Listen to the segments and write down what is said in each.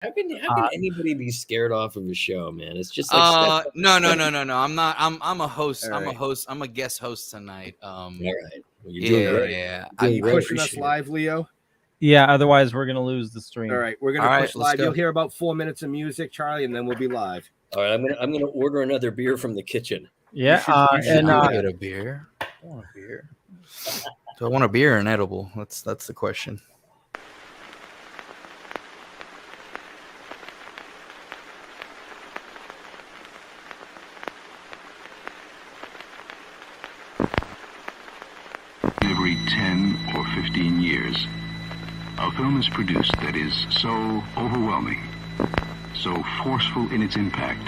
How can anybody be scared off of a show, man? It's just like no. I'm not. I'm a host. All I'm a right. host. I'm a guest host tonight. all right. Well, you're doing great. Yeah. Doing You great. pushing us Appreciate it. live, Leo? Yeah, otherwise we're gonna lose the stream. All right, we're gonna All right, push let's live. go. You'll hear about 4 minutes of music, Charlie, and then we'll be live. All right, I'm gonna order another beer from the kitchen. Yeah, You should and do I that. get a beer. I want a beer. Do I want a beer or an edible? That's the question. Every 10 or 15 years, a film is produced that is so overwhelming, so forceful in its impact,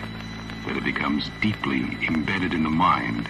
that it becomes deeply embedded in the mind.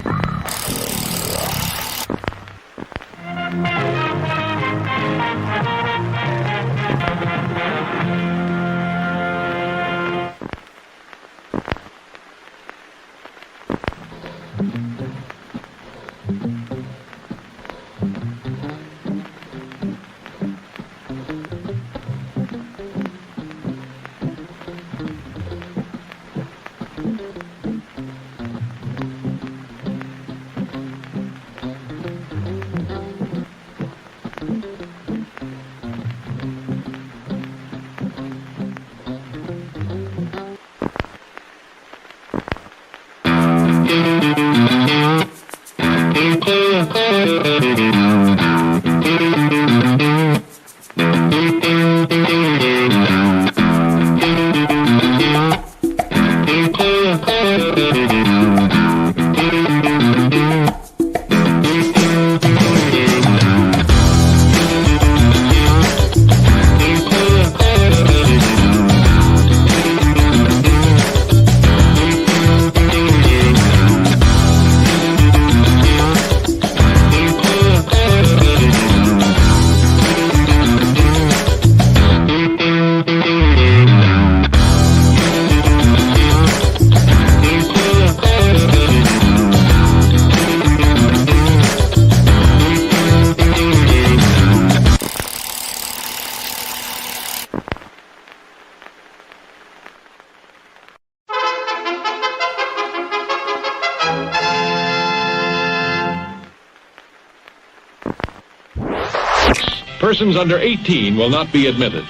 Persons under 18 will not be admitted.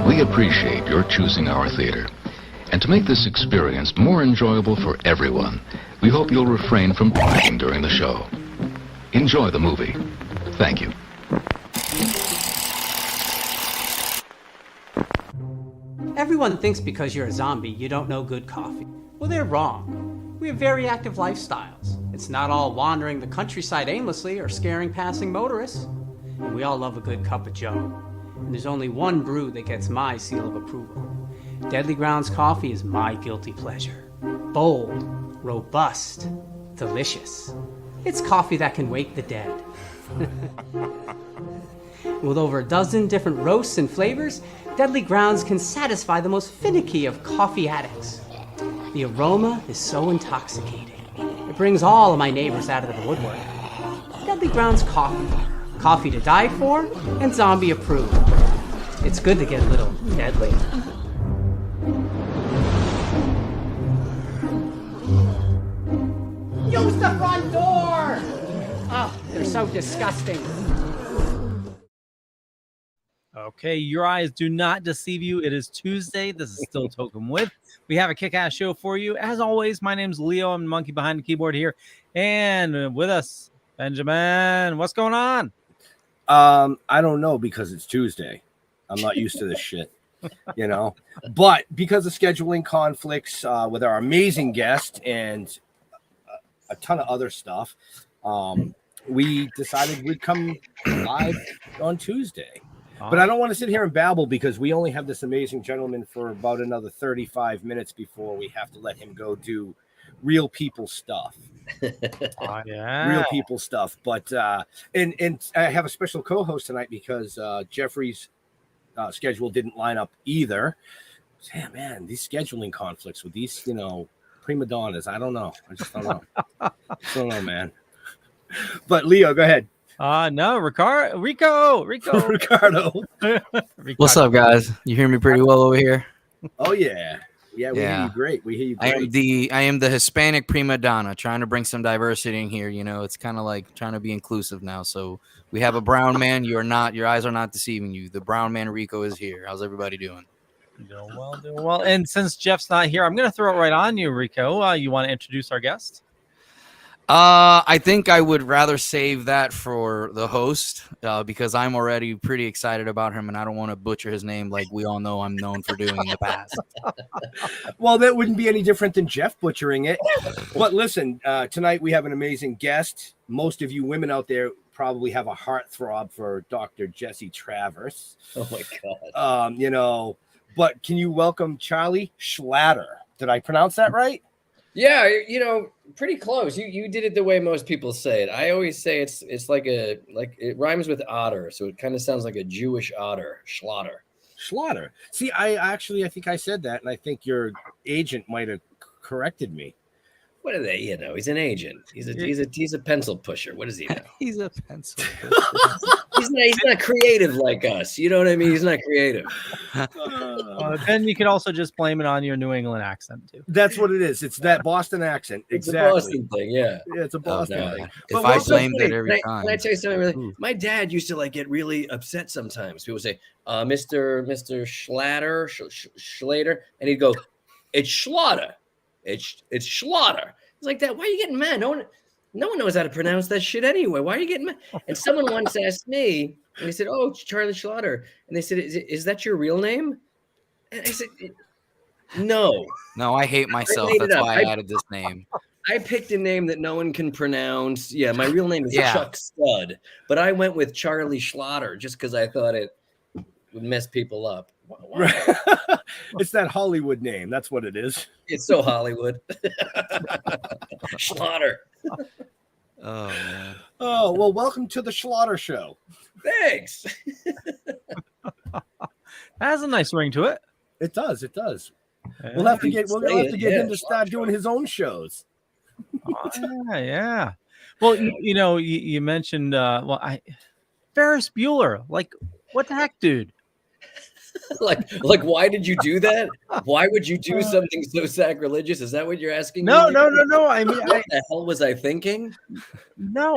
We appreciate your choosing our theater. And to make this experience more enjoyable for everyone, we hope you'll refrain from talking during the show. Enjoy the movie. Thank you. Everyone thinks because you're a zombie, you don't know good coffee. Well, they're wrong. We have very active lifestyles. It's not all wandering the countryside aimlessly or scaring passing motorists. And we all love a good cup of joe. And there's only one brew that gets my seal of approval. Deadly Grounds coffee is my guilty pleasure. Bold, robust, delicious. It's coffee that can wake the dead. With over a dozen different roasts and flavors, Deadly Grounds can satisfy the most finicky of coffee addicts. The aroma is so intoxicating. It brings all of my neighbors out of the woodwork. Deadly Grounds coffee. Coffee to die for and zombie approved. It's good to get a little deadly. Use the front door! Oh, they're so disgusting. Okay, your eyes do not deceive you. It is Tuesday. This is Still Toking with. We have a kick-ass show for you. As always, my name's Leo. I'm the monkey behind the keyboard here. And with us, Benjamin. What's going on? I don't know because it's Tuesday. I'm not used to this shit, you know. But because of scheduling conflicts with our amazing guest and a ton of other stuff, we decided we'd come live on Tuesday. But I don't want to sit here and babble because we only have this amazing gentleman for about another 35 minutes before we have to let him go do real people stuff. Yeah. Real people stuff. But and I have a special co-host tonight because Jeffrey's schedule didn't line up either. Yeah, man, these scheduling conflicts with these, you know, prima donnas. I don't know. I just don't know. Don't know, man. But Leo, go ahead. No, Ricardo. Ricardo. What's up, guys? You hear me pretty well over here? Oh yeah. Yeah, we hear you great. We hear you great. I am the Hispanic prima donna, trying to bring some diversity in here. You know, it's kind of like trying to be inclusive now. So we have a brown man. Your eyes are not deceiving you. The brown man Rico is here. How's everybody doing? Doing well. And since Jeff's not here, I'm going to throw it right on you, Rico. You want to introduce our guest? I think I would rather save that for the host because I'm already pretty excited about him, and I don't want to butcher his name like we all know I'm known for doing in the past. Well, that wouldn't be any different than Jeff butchering it. But listen, tonight we have an amazing guest. Most of you women out there probably have a heartthrob for Dr. Jesse Travers. Oh my God. You know, but can you welcome Charlie Schlatter? Did I pronounce that right? Yeah, you know, pretty close. You did it the way most people say it. I always say it's like it rhymes with otter, so it kind of sounds like a Jewish otter. Schlatter. See, I think I said that, and I think your agent might have corrected me. What are they? You know, he's an agent. He's a pencil pusher. What does he know? He's a pencil pusher. He's not creative like us. You know what I mean? He's not creative. Then you could also just blame it on your New England accent too. That's what it is. It's that Boston accent. It's exactly. a Boston thing. Yeah. It's a Boston thing. If I blamed it every time. Can I tell you something? Really, my dad used to get really upset sometimes. People say, "Mr. Schlatter, Schlatter," and he'd go, "It's Schlatter. It's Schlatter." It's like that. Why are you getting mad? No one knows how to pronounce that shit anyway. Why are you getting mad? And someone once asked me, and they said, "Oh, it's Charlie Schlatter," and they said, "Is that your real name?" And I said, "No." No, I hate myself. That's why I added this name. I picked a name that no one can pronounce. Yeah, my real name is Chuck Stud, but I went with Charlie Schlatter just because I thought it would mess people up. Right. It's that Hollywood name. That's what it is. It's so Hollywood. Schlatter. Oh, man. Oh, well, welcome to the Schlatter Show. Thanks. That has a nice ring to it. It does. We'll have to get him to start doing his own shows. Yeah. Well, you mentioned Ferris Bueller. Like, what the heck, dude? like why did you do that? Why would you do something so sacrilegious? Is that what you're asking? No. I mean, what the hell was I thinking? No.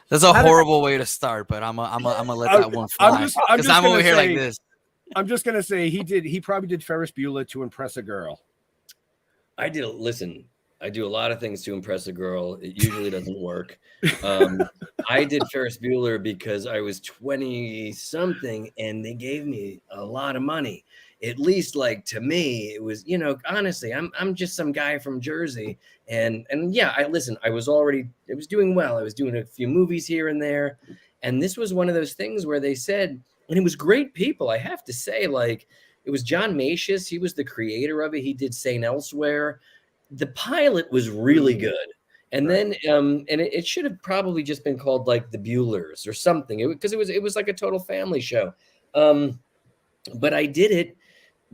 That's a horrible way to start, but I'm gonna let that one fly because I'm over here like this. I'm just gonna say he probably did Ferris Bueller to impress a girl. I do a lot of things to impress a girl. It usually doesn't work. I did Ferris Bueller because I was 20 something and they gave me a lot of money. at least like to me, it was, honestly, I'm just some guy from Jersey. And yeah, I was doing well. I was doing a few movies here and there. And this was one of those things where they said, and it was great people, I have to say, like, it was John Macius. He was the creator of it. He did St. Elsewhere. The pilot was really good. And then, and it should have probably just been called like The Buellers or something, because it was like a total family show. But I did it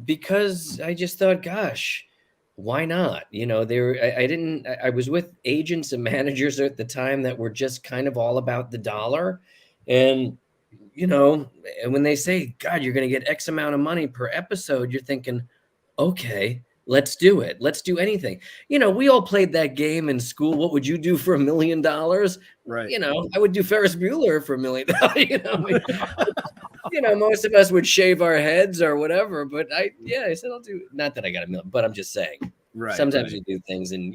because I just thought, gosh, why not? I was with agents and managers at the time that were just kind of all about the dollar. And, and when they say, God, you're going to get X amount of money per episode, you're thinking, okay, let's do it. Let's do anything. We all played that game in school. What would you do for $1 million? Right. I would do Ferris Bueller for $1 million. Most of us would shave our heads or whatever. But I said I'll do. Not that I got $1 million, but I'm just saying. Right. Sometimes you do things, and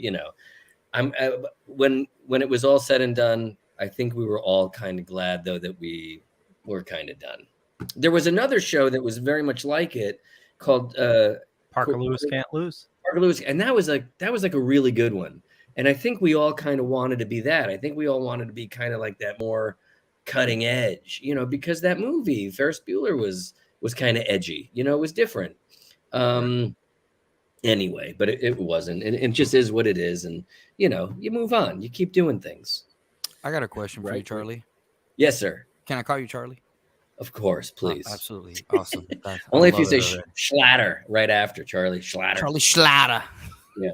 when it was all said and done, I think we were all kind of glad though that we were kind of done. There was another show that was very much like it called. Parker Lewis Can't Lose. Parker Lewis, and that was like a really good one. And I think we all kind of wanted to be that. I think we all wanted to be kind of like that, more cutting edge, because that movie Ferris Bueller was kind of edgy. It was different. Anyway, but it wasn't, and it just is what it is. And you move on. You keep doing things. I got a question for you, Charlie. Yes, sir. Can I call you Charlie? Of course, please. Absolutely. Awesome. Only if you say Schlatter right after, Charlie Schlatter. Charlie Schlatter. Yeah.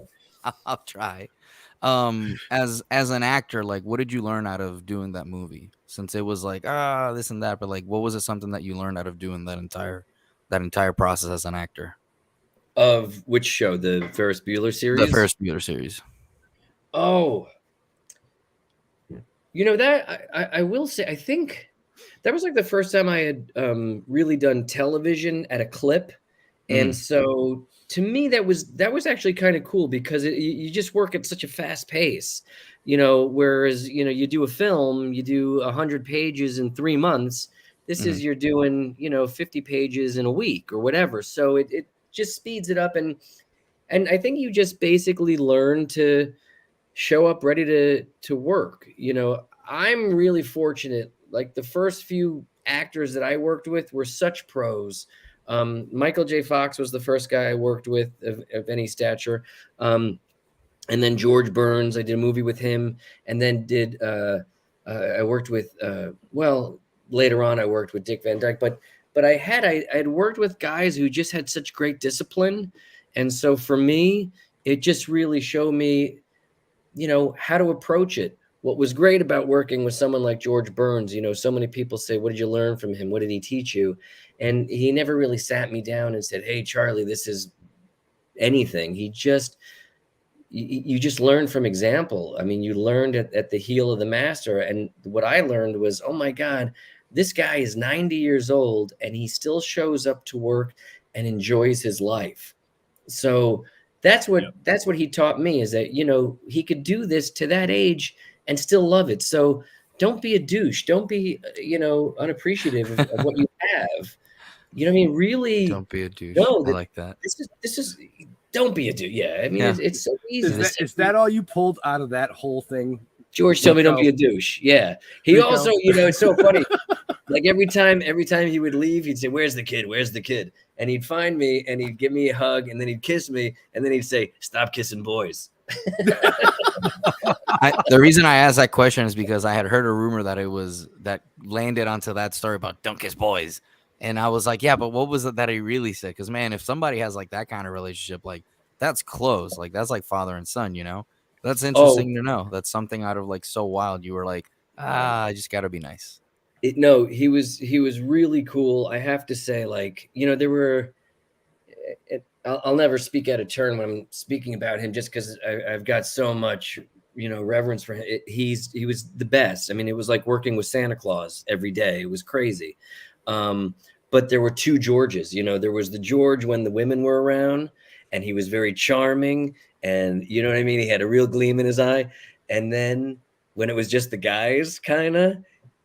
I'll try. As an actor, like, what did you learn out of doing that movie? Since it was like, this and that, but like, what was it something that you learned out of doing that entire process as an actor? Of which show? The Ferris Bueller series? The Ferris Bueller series. Oh. That I will say, I think that was like the first time I had really done television at a clip. And so to me, that was actually kind of cool, because you just work at such a fast pace, whereas, you do a film, you do 100 pages in 3 months. This is, you're doing, 50 pages in a week or whatever. So it just speeds it up. And I think you just basically learn to show up ready to work. I'm really fortunate. Like, the first few actors that I worked with were such pros. Michael J. Fox was the first guy I worked with of any stature. And then George Burns, I did a movie with him. And then I worked with, later on I worked with Dick Van Dyke. But I had worked with guys who just had such great discipline. And so for me, it just really showed me, how to approach it. What was great about working with someone like George Burns, so many people say, what did you learn from him? What did he teach you? And he never really sat me down and said, hey, Charlie, this is anything. You just learn from example. I mean, you learned at the heel of the master. And what I learned was, oh my God, this guy is 90 years old and he still shows up to work and enjoys his life. So that's what he taught me, is that, he could do this to that age and still love it. So don't be a douche. Don't be, unappreciative of what you have. You know what I mean? Really. Don't be a douche. No, I like that. This is, don't be a douche. Yeah. I mean, it's so easy. Is that all you pulled out of that whole thing? George told me don't be a douche. Yeah. He also, it's so funny. Like every time he would leave, he'd say, where's the kid? Where's the kid? And he'd find me and he'd give me a hug and then he'd kiss me and then he'd say, stop kissing boys. The reason I asked that question is because I had heard a rumor that landed onto that story about don't kiss boys. And I was like, yeah, but what was it that he really said? Because, man, if somebody has like that kind of relationship, like that's close. Like that's like father and son, That's interesting to know. That's something out of like so wild. You were like, I just got to be nice. No, he was really cool. I have to say, like, there were, I'll never speak out of turn when I'm speaking about him, just because I've got so much, reverence for him. He was the best. I mean, it was like working with Santa Claus every day. It was crazy. But there were two Georges, there was the George when the women were around and he was very charming and you know what I mean? He had a real gleam in his eye. And then when it was just the guys,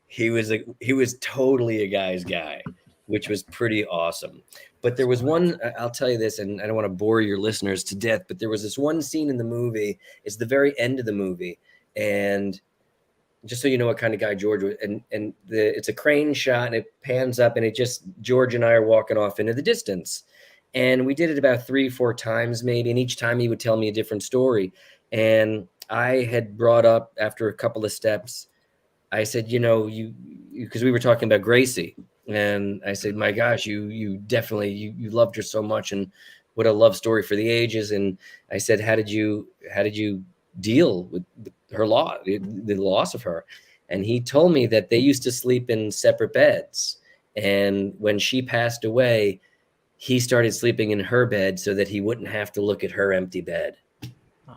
he was totally a guy's guy, which was pretty awesome. But there was one, I'll tell you this, and I don't want to bore your listeners to death, but there was this one scene in the movie. It's the very end of the movie. And just so you know what kind of guy George was, it's a crane shot and it pans up and George and I are walking off into the distance. And we did it about 3-4 times maybe. And each time he would tell me a different story. And I had brought up after a couple of steps, I said, you because we were talking about Gracie. And I said, my gosh, you definitely, you loved her so much, and what a love story for the ages. And I said, how did you deal with her loss, the loss of her? And he told me that they used to sleep in separate beds. And when she passed away, he started sleeping in her bed so that he wouldn't have to look at her empty bed. Oh,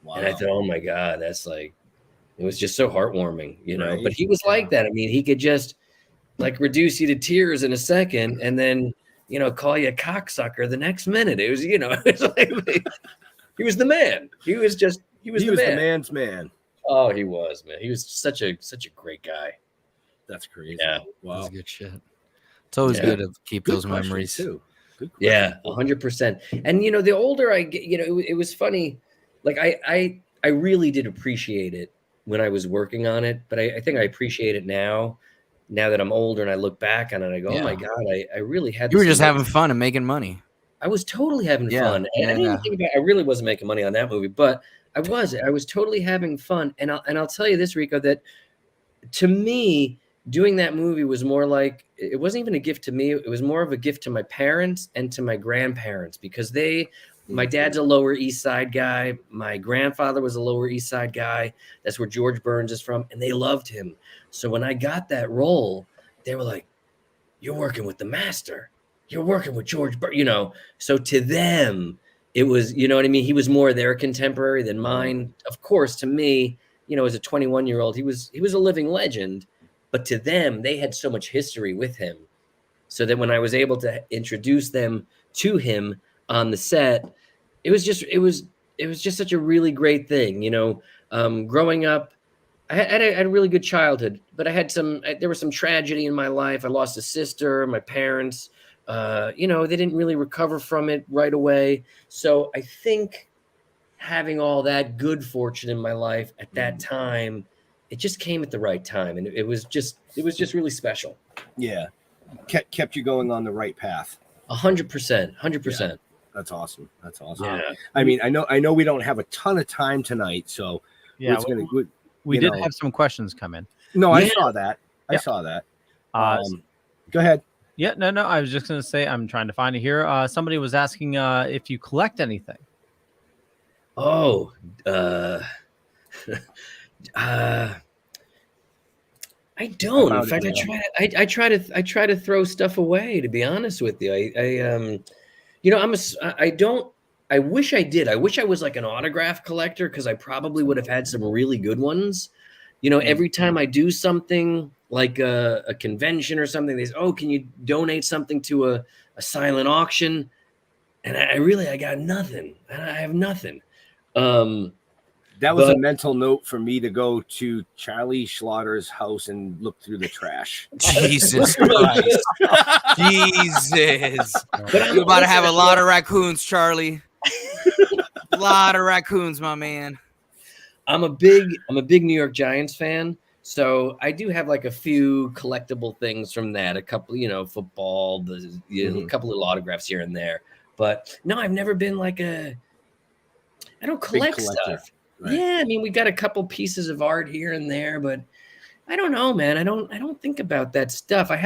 Wow. And I thought, oh my God, that's like, it was just so heartwarming, Right. but he was like that. I mean, he could just like reduce you to tears in a second and then, call you a cocksucker the next minute. It was, it's like, he was the man. He was the man's man. Oh, he was, man. He was such a great guy. That's crazy. Yeah. Wow. That's good shit. It's always good to keep Good those question, memories. too. Good question. Yeah, 100%. And the older I get, it was funny. Like I really did appreciate it when I was working on it, but I think I appreciate it now that I'm older and I look back on it, I go, oh my God, I really had. You were just having fun and making money. I was totally having fun. And Yeah, I didn't even think about, I really wasn't making money on that movie, but I was totally having fun. And I'll tell you this, Rico, that to me, doing that movie was more like, it wasn't even a gift to me. It was more of a gift to my parents and to my grandparents, because my dad's a Lower East Side guy. My grandfather was a Lower East Side guy. That's where George Burns is from. And they loved him. So when I got that role, they were like, you're working with the master. You're working with George Burns, So to them, it was, you know what I mean? He was more their contemporary than mine. Of course, to me, as a 21-year-old, he was a living legend. But to them, they had so much history with him. So that when I was able to introduce them to him on the set, it was just such a really great thing. Growing up, I had a really good childhood, but there was some tragedy in my life. I lost a sister, my parents, they didn't really recover from it right away. So I think having all that good fortune in my life at that time, it just came at the right time. And it was just really special. Yeah. Kept you going on the right path. 100%. 100%. Yeah. That's awesome. Yeah. I mean, I know we don't have a ton of time tonight, so yeah. We did have some questions come in. No, I Yeah. saw that. I saw that. Go ahead. Yeah, no. I was just going to say, I'm trying to find it here. Somebody was asking if you collect anything. Oh, I don't. In fact, I try to throw stuff away, to be honest with you. I wish I did. I wish I was like an autograph collector, because I probably would have had some really good ones. Every time I do something like a convention or something, they say, oh, can you donate something to a silent auction? And I got nothing. I have nothing. That was a mental note for me to go to Charlie Schlatter's house and look through the trash. Jesus Christ. Jesus. You're about to have a lot of raccoons, Charlie. A lot of raccoons, my man. I'm a big New York Giants fan, so I do have like a few collectible things from that. A couple, football, a couple of autographs here and there. But no, I've never been like I don't collect stuff. Right. Yeah, I mean, we got a couple pieces of art here and there, but I don't know, man. I don't think about that stuff. I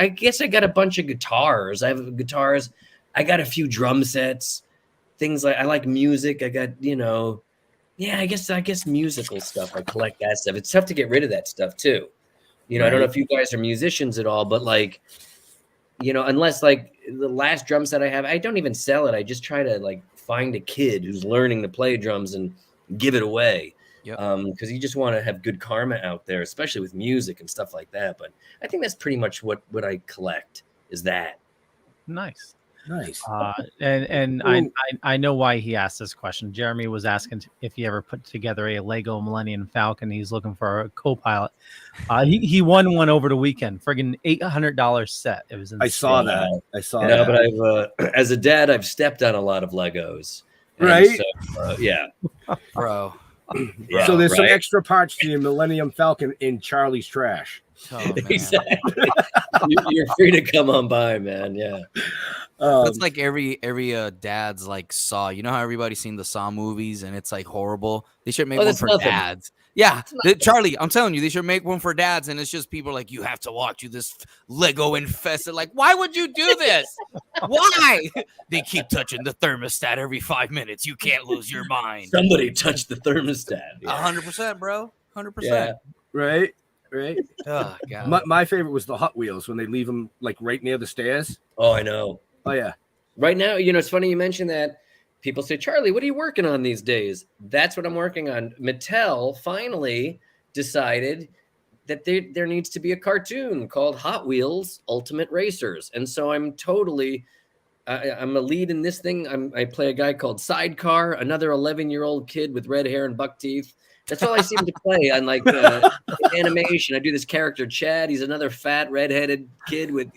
guess I got a bunch of guitars. I have guitars. I got a few drum sets. Things like, I like music. I got, I guess musical stuff. I collect that stuff. It's tough to get rid of that stuff too. Right. I don't know if you guys are musicians at all, but like, unless like the last drum set I have, I don't even sell it. I just try to like find a kid who's learning to play drums and give it away. Yep. Because you just want to have good karma out there, especially with music and stuff like that. But I think that's pretty much what I collect is that. Nice. Nice. And Ooh. I know why he asked this question. Jeremy was asking if he ever put together a Lego Millennium Falcon. He's looking for a co-pilot. He won one over the weekend, friggin' $800 set. It was insane. I saw that. I saw No, that. but I've as a dad, I've stepped on a lot of Legos. And Right? So, yeah. Bro. Yeah, So there's some right? extra parts to your Millennium Falcon in Charlie's trash. Oh, man. Exactly. You're free to come on by, man. Yeah. That's like every dad's like Saw. You know how everybody's seen the Saw movies and it's like horrible? They should make one that's for nothing. dads. Yeah, Charlie, I'm telling you, they should make one for dads, and it's just people like, you have to watch this Lego infested. Like, why would you do this? Why? They keep touching the thermostat every 5 minutes. You can't lose your mind. Somebody touched the thermostat. 100%, bro. 100%. Yeah. Right? Oh, God. My favorite was the Hot Wheels when they leave them like right near the stairs. Oh, I know. Oh yeah. Right now, it's funny you mentioned that. People say, Charlie, what are you working on these days? That's what I'm working on. Mattel finally decided that there needs to be a cartoon called Hot Wheels Ultimate Racers. And so I'm a lead in this thing. I play a guy called Sidecar, another 11-year-old kid with red hair and buck teeth. That's all I seem to play on like animation. I do this character, Chad. He's another fat, redheaded kid with,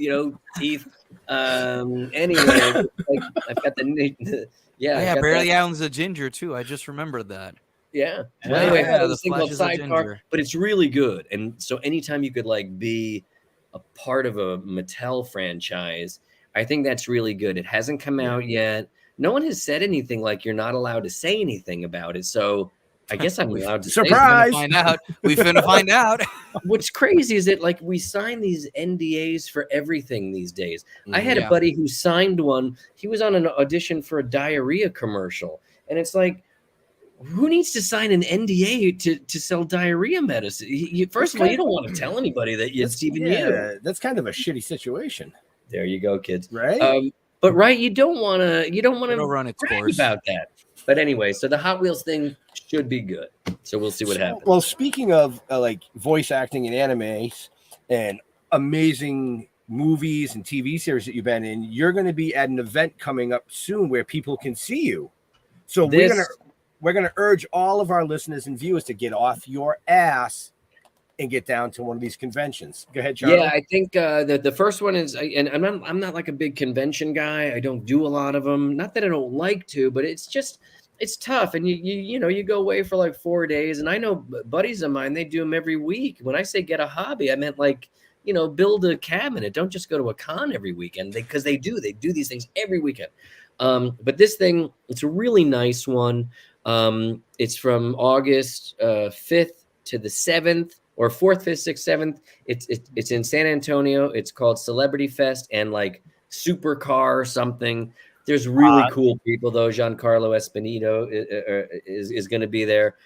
teeth. Anyway, like, I've got the... Yeah, Barely Allen's a ginger too. I just remembered that. Yeah. Yeah, Anyway, the this thing called flashes of Sidecar, ginger. but it's really good. And so anytime you could like be a part of a Mattel franchise, I think that's really good. It hasn't come out yet. No one has said anything like you're not allowed to say anything about it. So I guess I'm allowed to Surprise! Find out. We finna find out. What's crazy is that like we sign these NDAs for everything these days. I had a buddy who signed one. He was on an audition for a diarrhea commercial. And it's like, who needs to sign an NDA to sell diarrhea medicine? First of all, you don't want to tell anybody that it's even you. That's kind of a shitty situation. There you go, kids. Right? But you don't want to run its brag course about that. But anyway, so the Hot Wheels thing should be good. So we'll see what happens. Well, speaking of like voice acting in animes and amazing movies and TV series that you've been in, you're going to be at an event coming up soon where people can see you. So we're gonna urge all of our listeners and viewers to get off your ass and get down to one of these conventions. Go ahead, Charlie. Yeah, I think the first one is, and I'm not like a big convention guy. I don't do a lot of them. Not that I don't like to, but it's tough. And you go away for like 4 days. And I know buddies of mine, they do them every week. When I say get a hobby, I meant like, build a cabinet. Don't just go to a con every weekend because they do these things every weekend. But this thing, it's a really nice one. It's from August 5th to the 7th. Or 4th, 5th, 6th, 7th. It's in San Antonio. It's called Celebrity Fest and like Supercar something. There's really cool people though. Giancarlo Esposito is going to be there.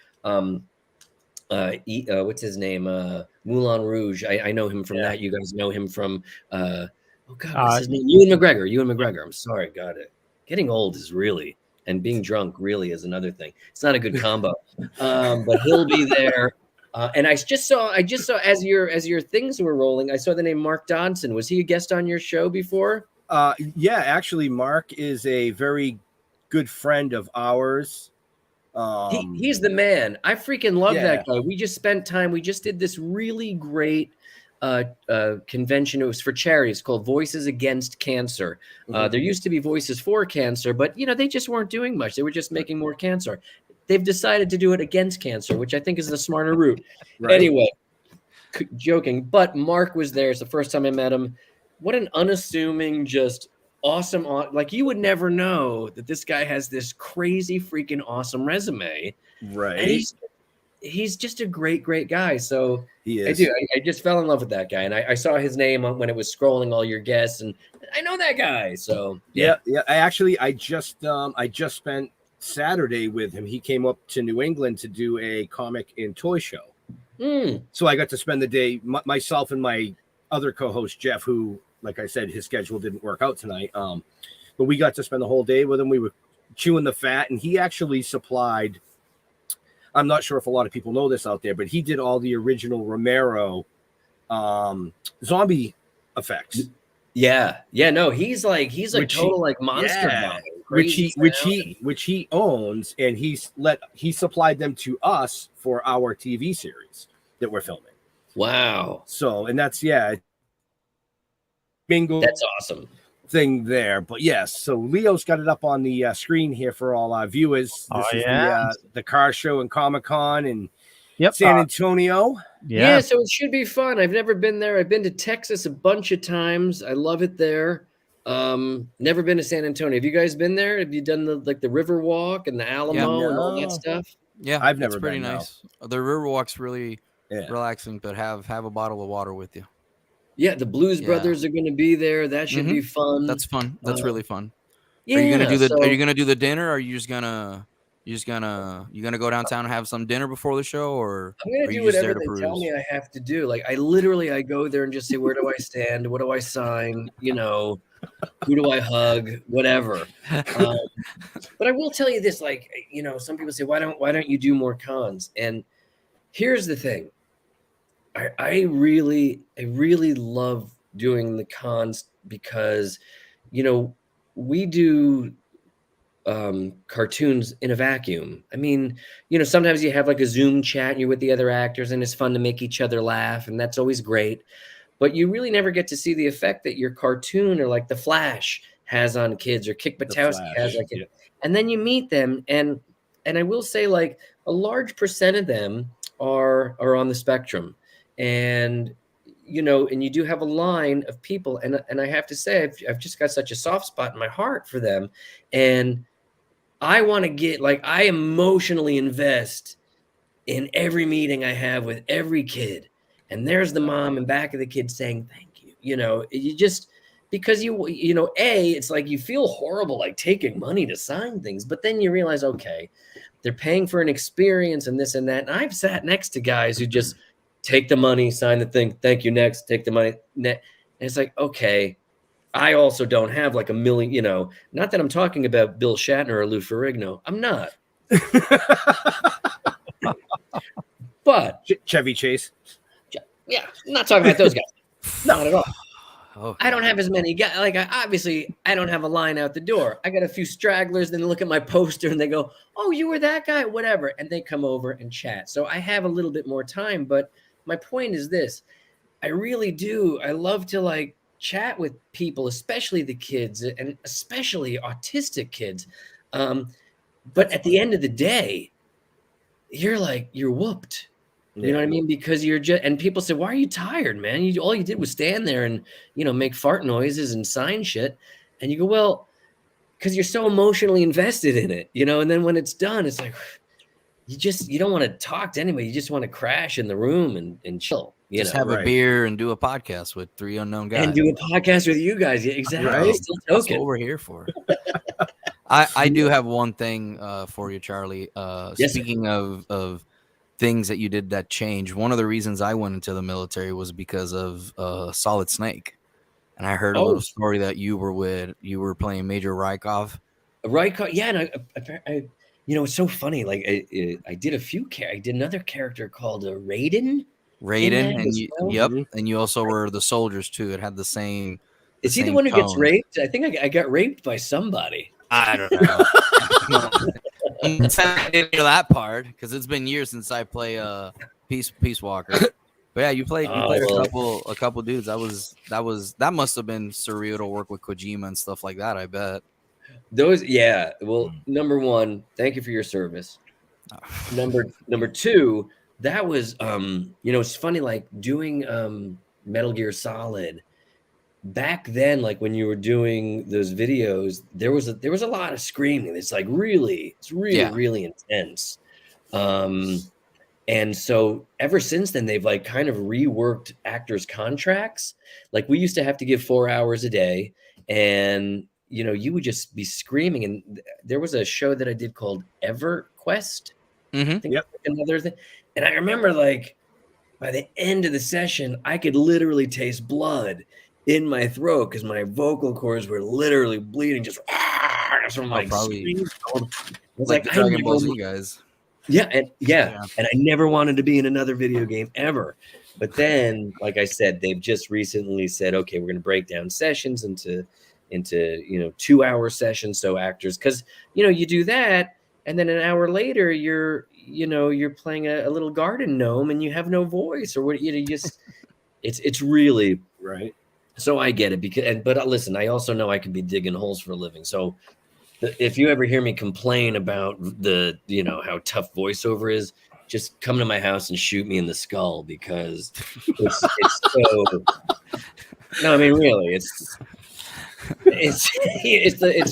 What's his name? Moulin Rouge. I know him from that. You guys know him from what's his name? Ewan McGregor. I'm sorry, got it. Getting old is really, and being drunk really is another thing. It's not a good combo. But he'll be there. And I just saw as your things were rolling, I saw the name Mark Dodson. Was he a guest on your show before? Yeah, actually, Mark is a very good friend of ours. He's the man. I freaking love that guy. We just spent time. We just did this really great convention. It was for charity. It's called Voices Against Cancer. There used to be Voices for Cancer, but they just weren't doing much. They were just making more cancer. They've decided to do it against cancer, which I think is the smarter route. Right. Anyway, joking. But Mark was there. It's the first time I met him. What an unassuming, just awesome. Like you would never know that this guy has this crazy, freaking awesome resume. Right. And he's just a great, great guy. So he is. I just fell in love with that guy. And I saw his name when it was scrolling all your guests. And I know that guy. So yeah. I just spent Saturday with him. He came up to New England to do a comic and toy show. So I got to spend the day, myself and my other co-host Jeff, who, like I said, his schedule didn't work out tonight. But we got to spend the whole day with him. We were chewing the fat, and he actually supplied, I'm not sure if a lot of people know this out there, but he did all the original Romero zombie effects. Yeah, no, he's like Which he- total like monster yeah, bomb, which crazy he owns, and he supplied them to us for our TV series that we're filming. Wow, So, and that's bingo. that's awesome. Thing there, but yes, so Leo's got it up on the screen here for all our viewers. This is the car show and Comic-Con in San Antonio. Yeah, so it should be fun. I've never been there. I've been to Texas a bunch of times. I love it there. Never been to San Antonio. Have you guys been there? Have you done the river walk and the Alamo and all that stuff? Yeah, I've never it's pretty been, nice. The river walk's really relaxing, but have a bottle of water with you. Yeah, the Blues Brothers are going to be go That should be fun. That's fun. That's really fun. Yeah, are you gonna do the dinner? Or are you just gonna go downtown and have some dinner before the show, or I'm gonna do whatever they tell me I have to do. Like I go there and just say, where do I stand? What do I sign? You know, who do I hug? Whatever. But I will tell you this: like, you know, some people say, why don't you do more cons? And here's the thing. I really love doing the cons because, you know, we do cartoons in a vacuum. I mean, you know, sometimes you have like a Zoom chat and you're with the other actors and it's fun to make each other laugh, and that's always great. But you really never get to see the effect that your cartoon or like The Flash has on kids, or Kick Buttowski has on kids. And then you meet them, and I will say, like, a large percent of them are on the spectrum. And, you know, and you do have a line of people, and I have to say, I've just got such a soft spot in my heart for them. And I want to get, like, I emotionally invest in every meeting I have with every kid. And there's the mom in back of the kid saying, thank you. You know, you just, because you know, it's like you feel horrible, like taking money to sign things, but then you realize, okay, they're paying for an experience and this and that. And I've sat next to guys who just take the money, sign the thing, thank you, next, take the money. And it's like, okay, I also don't have like a million, you know, not that I'm talking about Bill Shatner or Lou Ferrigno. I'm not. But Chevy Chase. Yeah, I'm not talking about those guys. Not at all. Oh, I don't have as many guys. Like, I don't have a line out the door. I got a few stragglers. Then they look at my poster and they go, "Oh, you were that guy, whatever," and they come over and chat. So I have a little bit more time. But my point is this: I really do. I love to like chat with people, especially the kids, and especially autistic kids. But at the end of the day, you're whooped. You know what I mean? Because you're just, and people say, why are you tired, man? All you did was stand there and, you know, make fart noises and sign shit. And you go, well, because you're so emotionally invested in it, you know? And then when it's done, it's like, you don't want to talk to anybody. You just want to crash in the room and chill. Just have a beer and do a podcast with three unknown guys. And do a podcast with you guys. Yeah, exactly. Right? Still That's Toking. what we're here for. I do have one thing for you, Charlie. Yes, speaking of things that you did that changed, one of the reasons I went into the military was because of Solid Snake, and I heard a little story that you were playing Major Rykov. Yeah, and I you know, it's so funny. Like I did I did another character called Raiden, and and you also were the soldiers too. It had the same. Is he the one who gets raped? I think I got raped by somebody. I don't know. I didn't hear that part because it's been years since I play Peace Walker. But yeah, you played a couple dudes. That must have been surreal to work with Kojima and stuff like that, I bet. Well, number one, thank you for your service. Number two, that was you know, it's funny, like doing Metal Gear Solid. Back then, like when you were doing those videos, there was a lot of screaming. It's like really intense. And so ever since then, they've like kind of reworked actors' contracts. Like we used to have to give 4 hours a day, and you know, you would just be screaming. And there was a show that I did called EverQuest. Mm-hmm. I think another thing. And I remember, like, by the end of the session, I could literally taste blood in my throat because my vocal cords were literally bleeding, just from like screaming. It's like Dragon Ball Z guys. And I never wanted to be in another video game ever. But then, like I said, they've just recently said, okay, we're going to break down sessions into 2-hour sessions. So actors, because you do that, and then an hour later you're playing a little garden gnome and you have no voice, or what you just it's really Right. So I get it, but listen, I also know I can be digging holes for a living. So if you ever hear me complain about how tough voiceover is, just come to my house and shoot me in the skull, because it's so. No, I mean, really, it's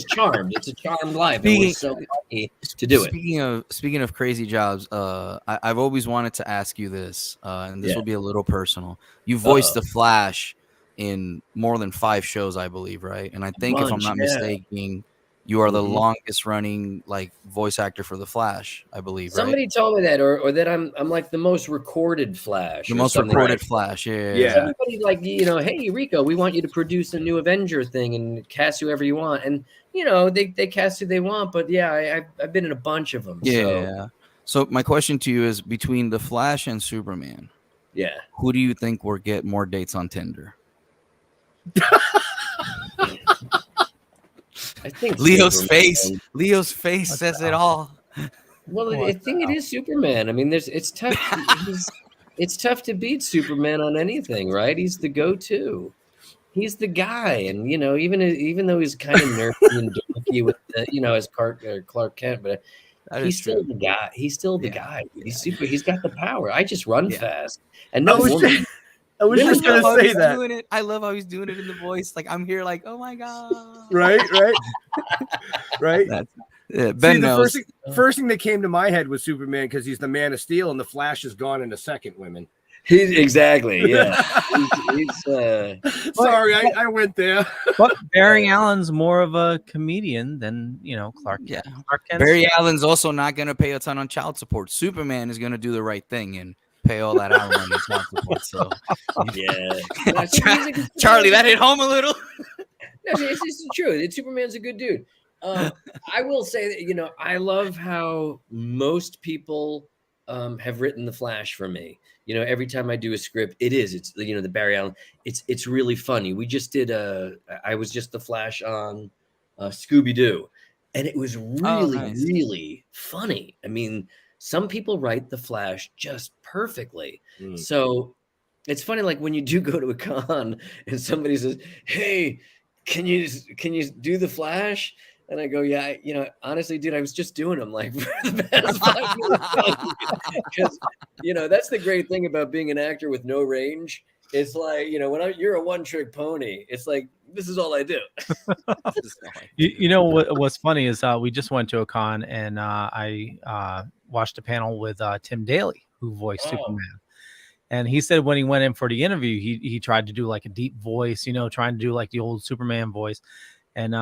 charmed. It's a charmed life. And we're so lucky to do it. Speaking of crazy jobs, I've always wanted to ask you this, and this will be a little personal. You voiced the Flash in more than 5 shows, I believe, right? And I think, if I'm not mistaken, you are the longest running voice actor for the Flash, I believe. Somebody told me that, or that I'm like the most recorded Flash. The most recorded Flash, yeah. Everybody hey Rico, we want you to produce a new Avenger thing and cast whoever you want, and they cast who they want. But yeah, I've been in a bunch of them. Yeah. So my question to you is, between the Flash and Superman, who do you think will get more dates on Tinder? I think Leo's Superman. Leo's face says it all. Well, I think it is Superman. I mean, it's tough. It's tough to beat Superman on anything, right? He's the go-to. He's the guy, and even though he's kind of nerdy and dorky with as Clark Kent, but he's still the guy. He's still the guy. He's super. He's got the power. I just run fast, and no woman. I was just going to say that. I love how he's doing it in the voice. Like, I'm here like, oh my God. Right. Ben knows. The first thing that came to my head was Superman, because he's the Man of Steel, and the Flash is gone in a second, women. Exactly, yeah. Sorry, I went there. But Barry Allen's more of a comedian than Clark. Yeah, Clark Kent. Barry Allen's also not going to pay a ton on child support. Superman is going to do the right thing and pay all that alimony and child support. So Charlie, that hit home a little. No, it's true. Superman's a good dude. I will say that I love how most people have written the Flash for me. Every time I do a script, it's the Barry Allen. It's really funny. We just did I was just the Flash on Scooby-Doo, and it was really really funny. I mean, some people write the Flash just perfectly. So it's funny, like when you do go to a con and somebody says, "Hey, can you do the Flash?" And I go, "Yeah, honestly, dude, I was just doing them like for the past 5 years." Because that's the great thing about being an actor with no range. It's like when you're a one-trick pony, it's like this is all I do. What's funny is we just went to a con, and I watched a panel with Tim Daly, who voiced Superman. And he said when he went in for the interview, he tried to do like a deep voice, trying to do like the old Superman voice. And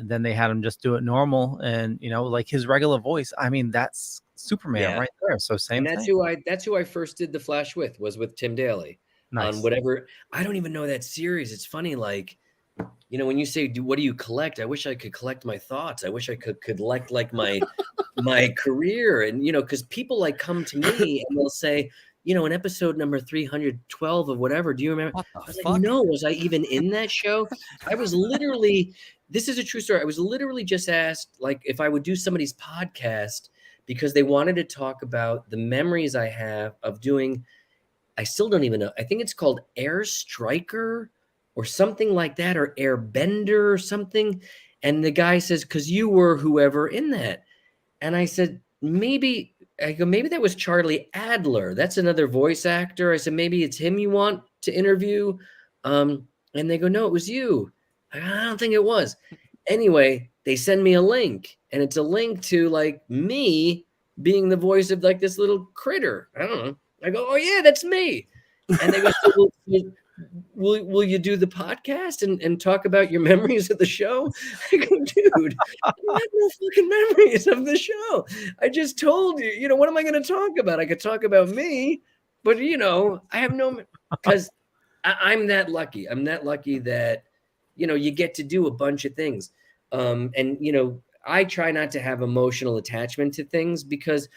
then they had him just do it normal, and like his regular voice. I mean, that's Superman right there. So same. And that's who I first did the Flash was with Tim Daly. Nice. On whatever. I don't even know that series. It's funny, like when you say, what do you collect? I wish I could collect my thoughts. I wish I could collect like my career, and because people like come to me and they'll say, in episode number 312 of whatever, do you remember? What the I was fuck? like, no, was I even in that show? I was literally, this is a true story. I was literally just asked like if I would do somebody's podcast because they wanted to talk about the memories I have of doing, I still don't even know. I think it's called Air Striker or something like that, or Airbender or something. And the guy says, because you were whoever in that. And I said, maybe that was Charlie Adler. That's another voice actor. I said, maybe it's him you want to interview. And they go, no, it was you. I don't think it was. Anyway, they send me a link, and it's a link to like me being the voice of like this little critter. I don't know. I go, oh yeah, that's me. And they go, so will you do the podcast and talk about your memories of the show? I go, dude, I have no fucking memories of the show. I just told you, what am I going to talk about? I could talk about me, but I have no, because I'm that lucky. I'm that lucky that, you get to do a bunch of things. And, I try not to have emotional attachment to things because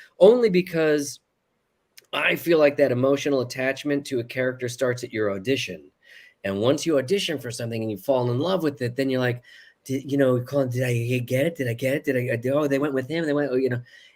I feel like that emotional attachment to a character starts at your audition. And once you audition for something and you fall in love with it, then you're like, did I get it? Did I get it? Oh, they went with him. They went,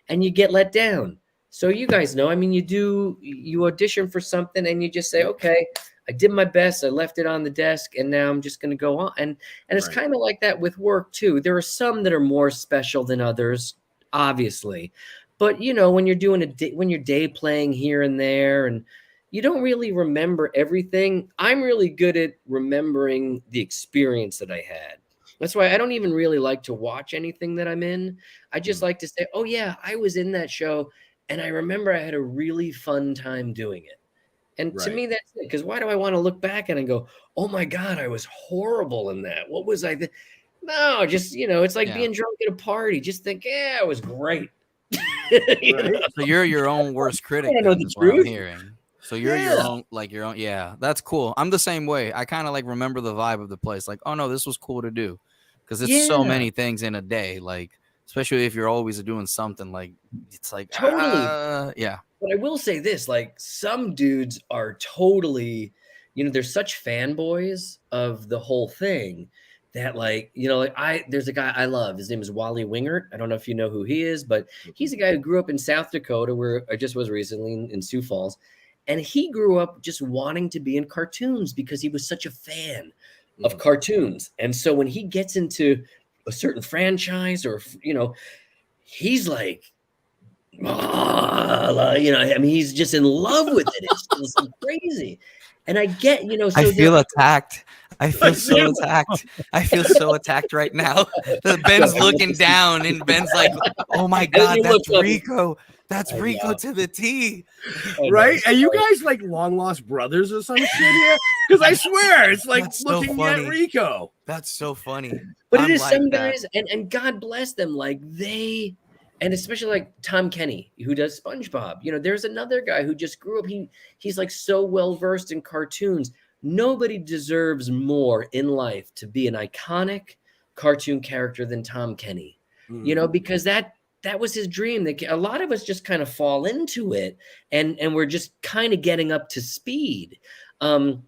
and you get let down. So you guys know, I mean, you audition for something and you just say, okay, I did my best. I left it on the desk and now I'm just going to go on. And it's Right. kind of like that with work too. There are some that are more special than others, obviously. But when you're doing when you're day playing here and there, and you don't really remember everything. I'm really good at remembering the experience that I had. That's why I don't even really like to watch anything that I'm in. I just like to say, oh yeah, I was in that show and I remember I had a really fun time doing it. And to Right. me, that's it. Because why do I want to look back and go, oh my God, I was horrible in that. What was I? No, just, it's like being drunk at a party. Just think, yeah, it was great. Right? So you're your own worst critic. I don't know Then, the is what I'm truth. hearing. So you're your own. Yeah, that's cool. I'm the same way. I kind of like remember the vibe of the place. Like, oh no, this was cool to do, because it's so many things in a day. Like, especially if you're always doing something. Like, it's like Totally. yeah. But I will say this, like some dudes are totally, they're such fanboys of the whole thing that there's a guy I love. His name is Wally Wingert. I don't know if you know who he is, but he's a guy who grew up in South Dakota, where I just was recently in Sioux Falls. And he grew up just wanting to be in cartoons because he was such a fan of cartoons. And so when he gets into a certain franchise or, he's like, I mean, he's just in love with it. It's crazy. And I get, so I feel attacked. I feel so attacked. I feel so attacked right now. Ben's looking down, and Ben's like, "Oh my God, that's Rico. That's Rico to the T." Right? Are you guys like long lost brothers or some shit here? Because I swear it's like That's so looking funny. at Rico. That's so funny. But I'm it is like some that. guys, and God bless them, and especially like Tom Kenny, who does SpongeBob. There's another guy who just grew up. He's like so well versed in cartoons. Nobody deserves more in life to be an iconic cartoon character than Tom Kenny. Because that was his dream. A lot of us just kind of fall into it, and we're just kind of getting up to speed. I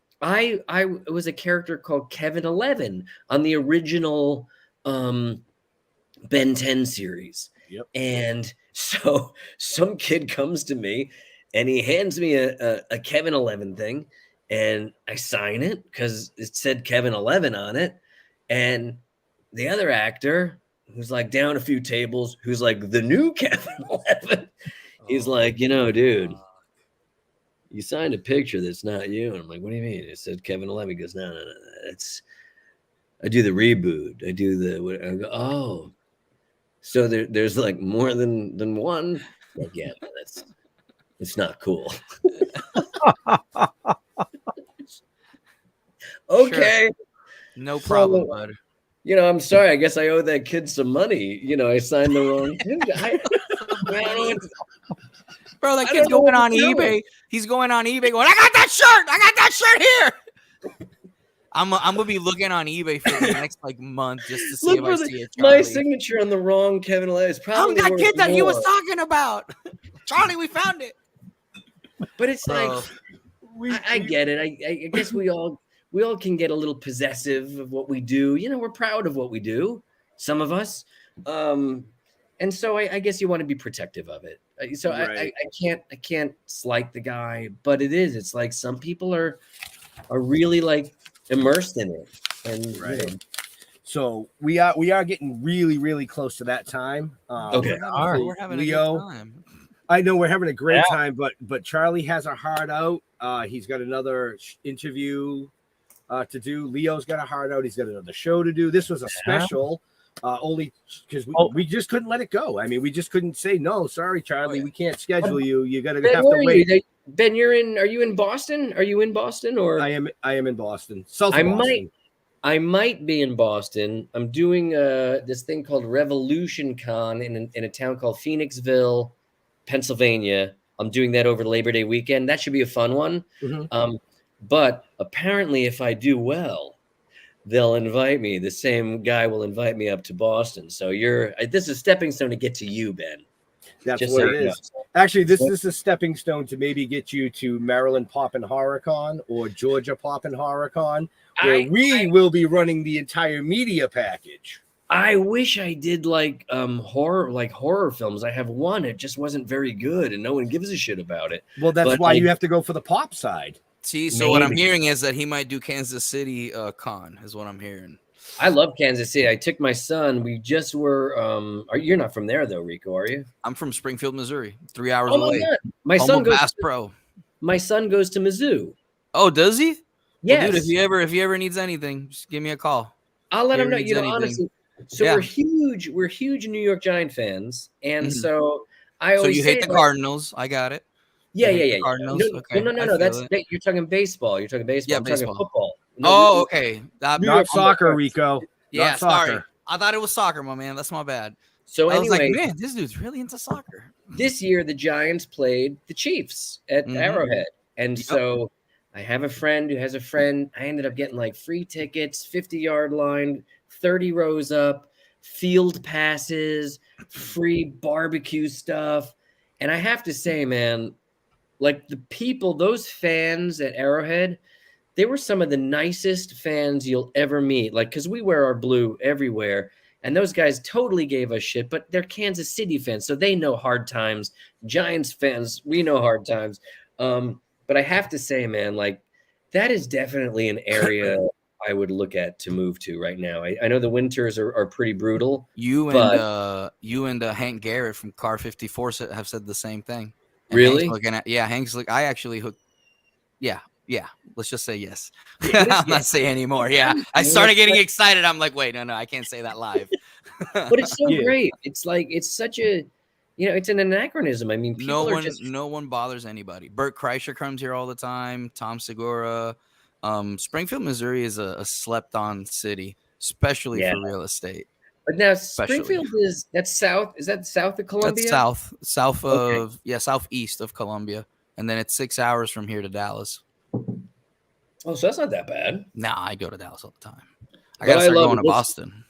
was a character called Kevin 11 on the original Ben 10 series. Yep. And so some kid comes to me and he hands me a Kevin 11 thing, and I sign it because it said Kevin 11 on it. And the other actor, who's like down a few tables, who's like the new Kevin 11, he's like, dude, you signed a picture that's not you. And I'm like, what do you mean? It said Kevin 11. He goes, no, I do the reboot. I do I go, oh. So there's like more than one. Like, yeah, it's not cool. Okay. Sure. No problem, bud. I'm sorry. I guess I owe that kid some money. I signed the wrong thing. Bro, that kid's going on eBay. He's going on eBay going, I got that shirt here. I'm gonna be looking on eBay for the next month just to see if I see it. My signature on the wrong Kevin 11 is probably I'm that kid that he was talking about. Charlie, we found it. But it's like I get it. I guess we all can get a little possessive of what we do. We're proud of what we do. Some of us. And so I guess you want to be protective of it. So right. I can't slight the guy, but it's like some people are really like immersed in it. And right. So we are getting really, really close to that time. Okay. We're having Leo, a good time. I know we're having a great time, but Charlie has a heart out. He's got another interview to do. Leo's got a heart out. He's got another show to do. This was a special, only because we just couldn't let it go. I mean, we just couldn't say no. Sorry, Charlie, we can't schedule you. You got to have to wait. Ben, are you in Boston? Are you in Boston or? I am in Boston. South of Boston. I might be in Boston. I'm doing this thing called Revolution Con in a town called Phoenixville, Pennsylvania. I'm doing that over Labor Day weekend. That should be a fun one. Mm-hmm. But apparently, if I do well, they'll invite me. The same guy will invite me up to Boston. So this is a stepping stone to get to you, Ben. That's Just what so it you know. is. Actually, this is a stepping stone to maybe get you to Maryland Poppin' HorrorCon or Georgia Poppin' HorrorCon, where we will be running the entire media package. I wish I did like horror films. I have one. It just wasn't very good, and no one gives a shit about it. Well, that's But why you have to go for the pop side. See, so what I'm Maybe. hearing is that he might do Kansas City con, is what I'm hearing. I love Kansas City. I took my son. We just were. You're not from there though, Rico, are you? I'm from Springfield, Missouri, 3 hours Oh my away. God. My Home son of goes. Bass Pro. My son goes to Mizzou. Oh, does he? Yes. Well, dude, if he ever needs anything, just give me a call. I'll let If he him know. ever You know, needs honestly. anything. So Yeah. we're huge New York Giant fans, and Mhm. so I So always you say, hate the like, Cardinals? I got it. Yeah, You hate yeah, the yeah, yeah. Cardinals? No, Okay, no. I feel That's it. you're talking baseball. You're talking baseball. Yeah, I'm talking baseball. football. Oh, okay. Not York- soccer, Rico. Yeah, Not soccer. sorry. I thought it was soccer, my man. That's my bad. So I was like, anyway, man, this dude's really into soccer. this year the Giants played the Chiefs at Mhm. Arrowhead, and Yep. so I have a friend who has a friend. I ended up getting like free tickets, 50-yard line, 30 rows up, field passes, free barbecue stuff, and I have to say, man, like the people, those fans at Arrowhead, they were some of the nicest fans you'll ever meet. Like, because we wear our blue everywhere, and those guys totally gave us shit, but they're Kansas City fans, so they know hard times. Giants fans, we know hard times. But I have to say, man, like that is definitely an area I would look at to move to right now. I know the winters are pretty brutal. You But- and Hank Garrett from Car 54 have said the same thing. And Really? Hank's like, I actually hooked. Yeah. Let's just say yes. Yeah, I'm not saying anymore. Yeah, I started getting excited. I'm like, wait, no, I can't say that live. But it's so Yeah. great. It's like it's such a, it's an anachronism. I mean, people are just no one bothers anybody. Bert Kreischer comes here all the time. Tom Segura. Springfield, Missouri is a slept-on city, especially Yeah. for real estate. But now Especially. Springfield that's south. Is that south of Columbia? That's south Okay. of southeast of Columbia, and then it's 6 hours from here to Dallas. Oh, so that's not that bad. Nah, I go to Dallas all the time. I But gotta I start love going it. to Listen, Boston.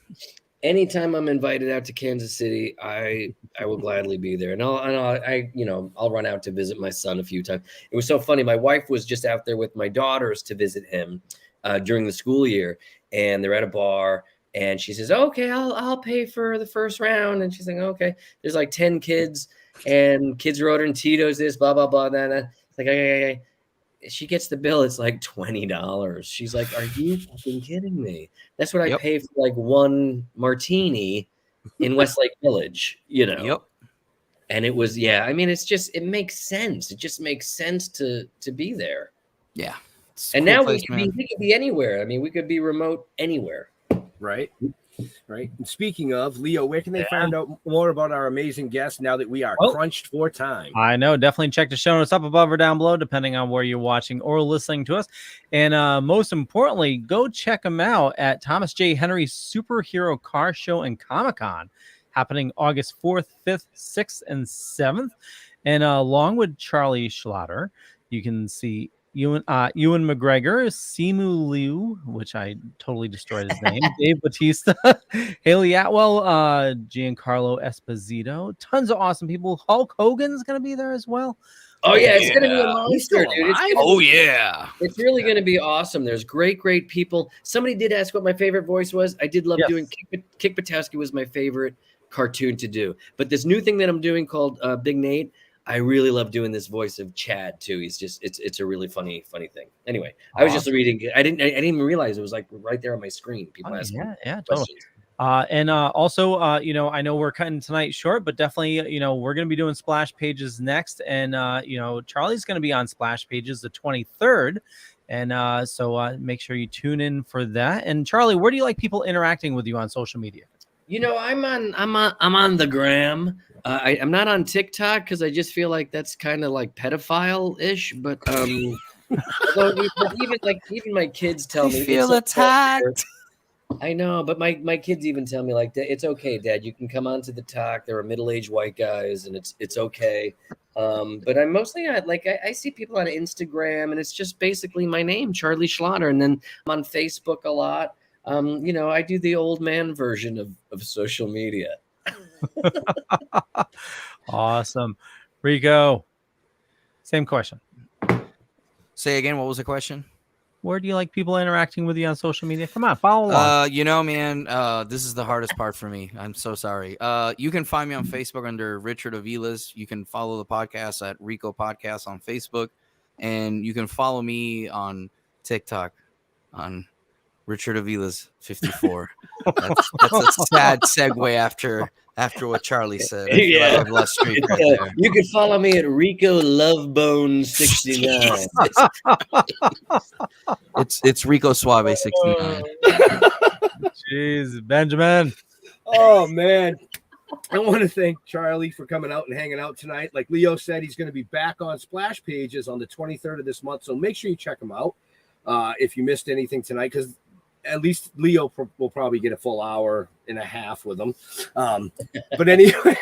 Anytime I'm invited out to Kansas City, I will gladly be there, and I'll run out to visit my son a few times. It was so funny. My wife was just out there with my daughters to visit him during the school year, and they're at a bar. And she says, "Okay, I'll pay for the first round." And she's like, "Okay." There's like 10 kids, and kids are ordering Tito's. This blah blah blah. That. It's like, okay. She gets the bill. It's like $20. She's like, "Are you fucking kidding me?" That's what I Yep. pay for like one martini in Westlake Village, Yep. And it was, I mean, it makes sense. It just makes sense to be there. Yeah. It's a And cool now place, we could be anywhere. I mean, we could be remote anywhere. Right. And speaking of, Leo, where can they find out more about our amazing guests now that we are crunched for time? I know. Definitely check the show notes up above or down below, depending on where you're watching or listening to us. And most importantly, go check them out at Thomas J. Henry's Superhero Car Show and Comic-Con, happening August 4th, 5th, 6th, and 7th. And along with Charlie Schlatter, you can see Ewan McGregor, Simu Liu, which I totally destroyed his name, Dave Bautista, Haley Atwell, Giancarlo Esposito, tons of awesome people. Hulk Hogan's going to be there as well. Oh yeah, it's gonna be a He's monster, still dude. alive? Yeah. It's really gonna be awesome. There's great people. Somebody did ask what my favorite voice was. I did love Yes. doing Kick Patowski was my favorite cartoon to do. But this new thing that I'm doing called Big Nate, I really love doing this voice of Chad too. He's just it's a really funny thing. Anyway, I was just reading. I didn't even realize it was like right there on my screen. People asking Yeah, totally. questions. And also, I know we're cutting tonight short, but definitely, we're going to be doing Splash Pages next. And, Charlie's going to be on Splash Pages the 23rd. And so make sure you tune in for that. And Charlie, where do you like people interacting with you on social media? I'm on the gram. I'm not on TikTok because I just feel like that's kind of like pedophile-ish. But although even my kids tell me feel it's attacked. I know, but my kids even tell me like, it's okay, Dad. You can come on to the talk. There are middle-aged white guys, and it's okay. But I'm mostly I see people on Instagram, and it's just basically my name, Charlie Schlatter, and then I'm on Facebook a lot. I do the old man version of social media. Awesome. Rico, same question. Say again, what was the question? Where do you like people interacting with you on social media? Come on, follow along. You know, man, this is the hardest part for me. I'm so sorry. You can find me on Facebook under Richard Avilas. You can follow the podcast at Rico Podcast on Facebook, and you can follow me on TikTok on Richard Avilas 54. That's a sad segue after what Charlie said. I feel like I've lost streak right there. You can follow me at Rico Lovebone 69. It's Rico Suave 69. Jeez, Benjamin. Oh man, I want to thank Charlie for coming out and hanging out tonight. Like Leo said, he's going to be back on Splash Pages on the 23rd of this month, so make sure you check him out if you missed anything tonight, because at least Leo will probably get a full hour and a half with him. But anyway,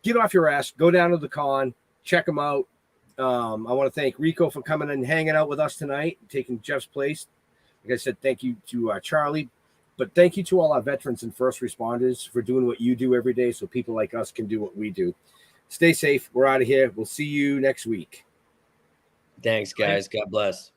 get off your ass, go down to the con, check him out. I want to thank Rico for coming and hanging out with us tonight, taking Jeff's place. Like I said, thank you to Charlie, but thank you to all our veterans and first responders for doing what you do every day so people like us can do what we do. Stay safe. We're out of here. We'll see you next week. Thanks, guys. God bless.